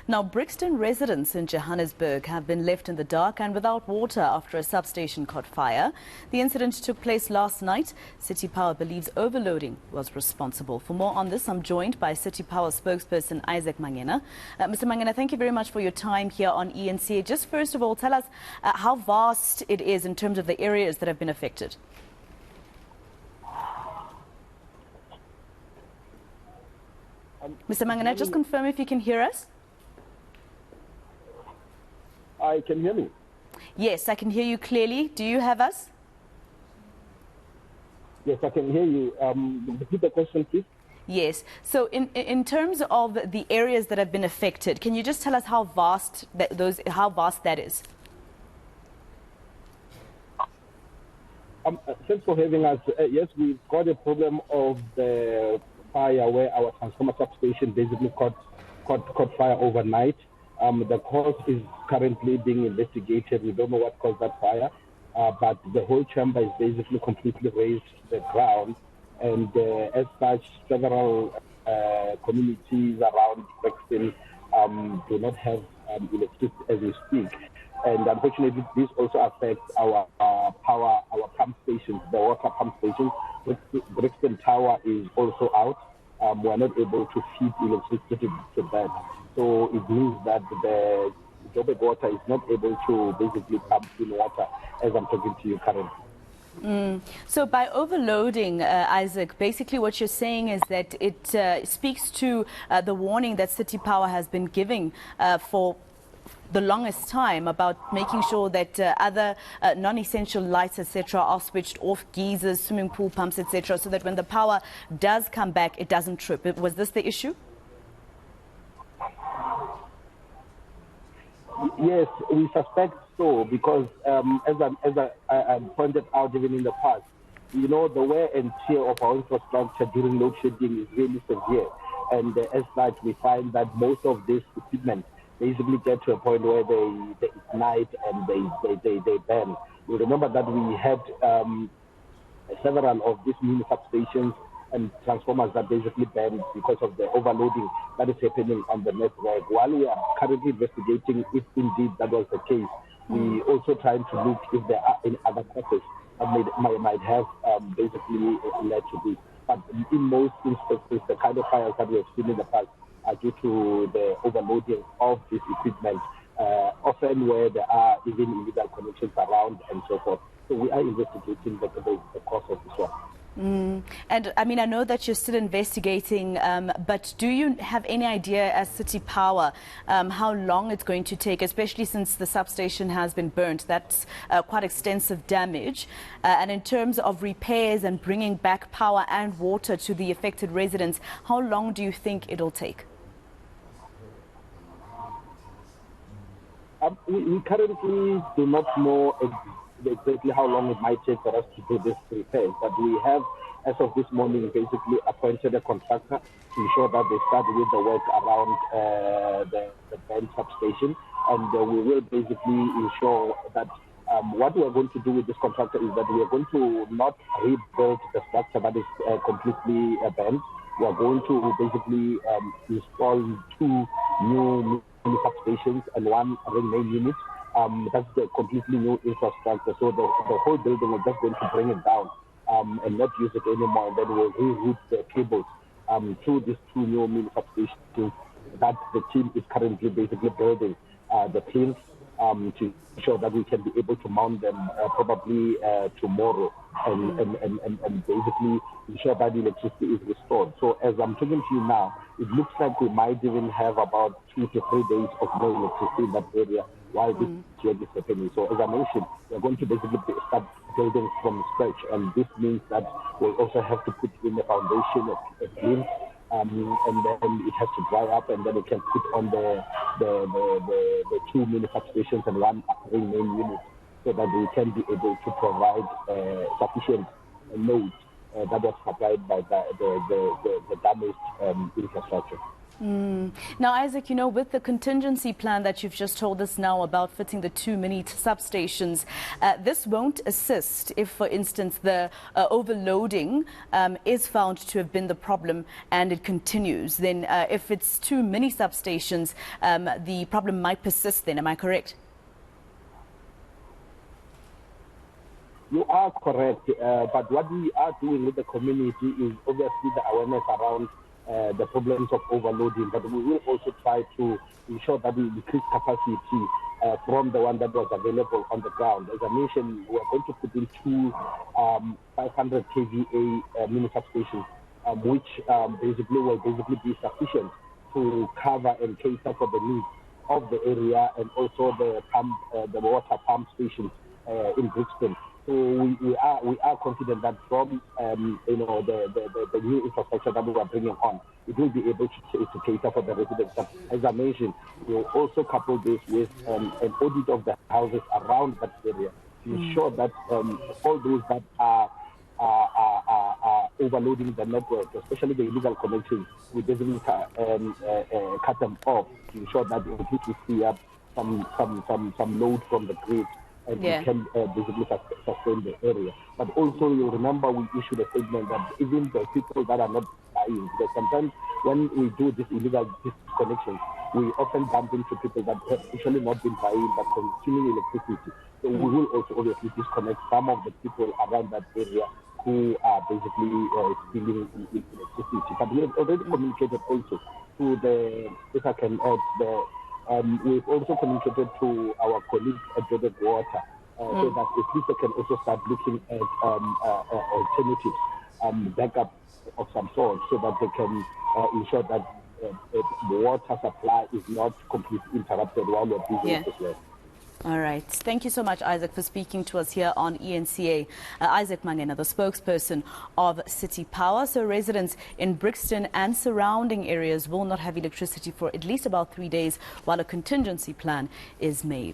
Now, Brixton residents in Johannesburg have been left in the dark and without water after a substation caught fire. The incident took place last night. City Power believes overloading was responsible. For more on this, I'm joined by City Power spokesperson Isaac Mangena. Mr. Mangena, thank you very much for your time here on eNCA. Just first of all, tell us how vast it is in terms of the areas that have been affected. Mr. Mangena, just confirm if you can hear us. I can hear me. Yes, I can hear you clearly. Do you have us? Yes, I can hear you. Repeat the question, please. Yes. So in terms of the areas that have been affected, can you just tell us how vast that is? Thanks for having us. Yes, we've got a problem of the fire where our transformer substation basically caught fire overnight. The cause is currently being investigated. We don't know what caused that fire, but the whole chamber is basically completely raised to the ground. And as such, several communities around Brixton do not have electricity as we speak. And unfortunately, this also affects our power, our pump stations, the water pump stations. Brixton Tower is also out. We are not able to feed electricity to that. So it means that the Joburg water is not able to basically pump in water as I'm talking to you currently. So by overloading, Isaac, basically what you're saying is that it speaks to the warning that City Power has been giving for the longest time about making sure that other non-essential lights, etc., are switched off, geysers, swimming pool pumps, etc., so that when the power does come back, it doesn't trip. Was this the issue? Yes, we suspect so because, as I pointed out even in the past, you know, the wear and tear of our infrastructure during load shedding is really severe. And as such, we find that most of this equipment basically get to a point where they ignite and they burn. You remember that we had several of these mini substations and transformers that basically burned because of the overloading that is happening on the network. While we are currently investigating if indeed that was the case, we also trying to look if there are any other causes that might have basically led to this. But in most instances, the kind of fires that we have seen in the past are due to the overloading of this equipment, often where there are even illegal connections around and so forth. So we are investigating the cause of this one. And I mean, I know that you're still investigating, but do you have any idea as City Power how long it's going to take, especially since the substation has been burnt? That's quite extensive damage. And in terms of repairs and bringing back power and water to the affected residents, how long do you think it'll take? We currently do not know exactly how long it might take for us to do this repair, but we have, as of this morning, basically appointed a contractor to ensure that they start with the work around the burnt substation, and we will basically ensure that what we are going to do with this contractor is that we are going to not rebuild the structure that is completely burnt. We are going to basically install 2 new substations and 1 main unit. That's the completely new infrastructure. So the whole building, we're just going to bring it down and not use it anymore. And then we'll reroute the cables to these 2 new mini substations that the team is currently basically building the pins to ensure that we can be able to mount them probably tomorrow and basically ensure that the electricity is restored. So as I'm talking to you now, it looks like we might even have about 2 to 3 days of no electricity in that area while this work is happening. So as I mentioned, we're going to basically start building from scratch, and this means that we'll also have to put in a foundation, a plinth, and then it has to dry up, and then we can put on the 2 mini substations and 1 main unit, so that we can be able to provide sufficient load that was supplied by the damaged infrastructure. Now, Isaac, you know, with the contingency plan that you've just told us now about fitting the 2 mini substations, this won't assist if, for instance, the overloading is found to have been the problem and it continues. Then if it's 2 mini substations, the problem might persist then. Am I correct? You are correct, but what we are doing with the community is obviously the awareness around the problems of overloading, but we will also try to ensure that we increase capacity from the one that was available on the ground. As I mentioned, we are going to put in 2 500 kVA mini substations, which basically will be sufficient to cover and cater for the needs of the area and also the water pump stations in Brixton. So we are confident that from the new infrastructure that we are bringing on, it will be able to cater for the residents. But as I mentioned, we will also couple this with an audit of the houses around that area to ensure that all those that are overloading the network, especially the illegal connections, we definitely cut them off to ensure that at least we free up some load from the grid. And we can basically sustain the area. But also, you remember we issued a statement that even the people that are not buying, because sometimes when we do this illegal disconnections, we often bump into people that have actually not been buying but consuming electricity. So we will also obviously disconnect some of the people around that area who are basically stealing electricity. But we have already communicated also to the, if I can add, we've also communicated to our colleagues at Johannesburg Water so that at least they can also start looking at alternatives, backup of some sort, so that they can ensure that the water supply is not completely interrupted while we're busy with this work. All right. Thank you so much, Isaac, for speaking to us here on eNCA. Isaac Mangena, the spokesperson of City Power. So residents in Brixton and surrounding areas will not have electricity for at least about 3 days while a contingency plan is made.